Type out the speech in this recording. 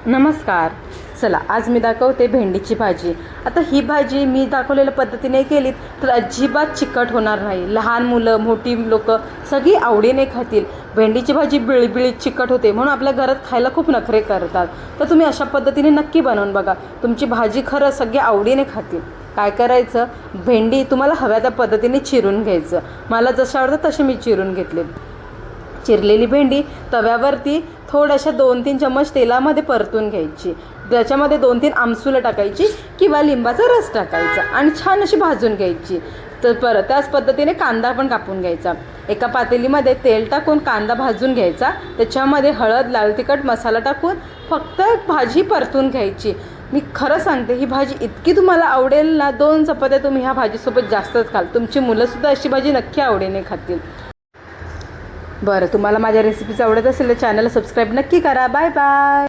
नमस्कार. चला आज मी दाखवते भेंडीची भाजी. आता ही भाजी मी दाखवलेल्या पद्धतीने केलीत तर अजिबात चिकट होणार नाही. लहान मुलं मोठी लोक सगळी आवडीने खातील. भेंडीची भाजी बिळबिळीत चिकट होते म्हणून आपल्या घरात खायला खूप नखरे करतात. तर तुम्ही अशा पद्धतीने नक्की बनवून बघा. तुमची भाजी खरं सगळे आवडीने खातील. काय करायचं, भेंडी तुम्हाला हव्या त्या पद्धतीने चिरून घ्यायचं. मला जसं आवडतं तसे मी चिरून घेतले. चिरलेली भेंडी तव्यावरती थोड्याशा 2-3 चम्मच तेलामध्ये परतून घ्यायची. त्याच्यामध्ये 2-3 आमसुलं टाकायची किंवा लिंबाचा रस टाकायचा आणि छान अशी भाजून घ्यायची. तर त्याच पद्धतीने कांदा पण कापून घ्यायचा. एका पातेलीमध्ये तेल टाकून कांदा भाजून घ्यायचा. त्याच्यामध्ये हळद, लाल तिखट मसाला टाकून फक्त भाजी परतून घ्यायची. मी खरं सांगते, ही भाजी इतकी तुम्हाला आवडेल ना, 2 चपात्या तुम्ही ह्या भाजीसोबत जास्तच खाल. तुमची मुलंसुद्धा अशी भाजी नक्की आवडीने खातील. बरं, तुम्हाला माझ्या रेसिपीज आवडत असेल तर चॅनलला सबस्क्राईब नक्की करा. Bye bye.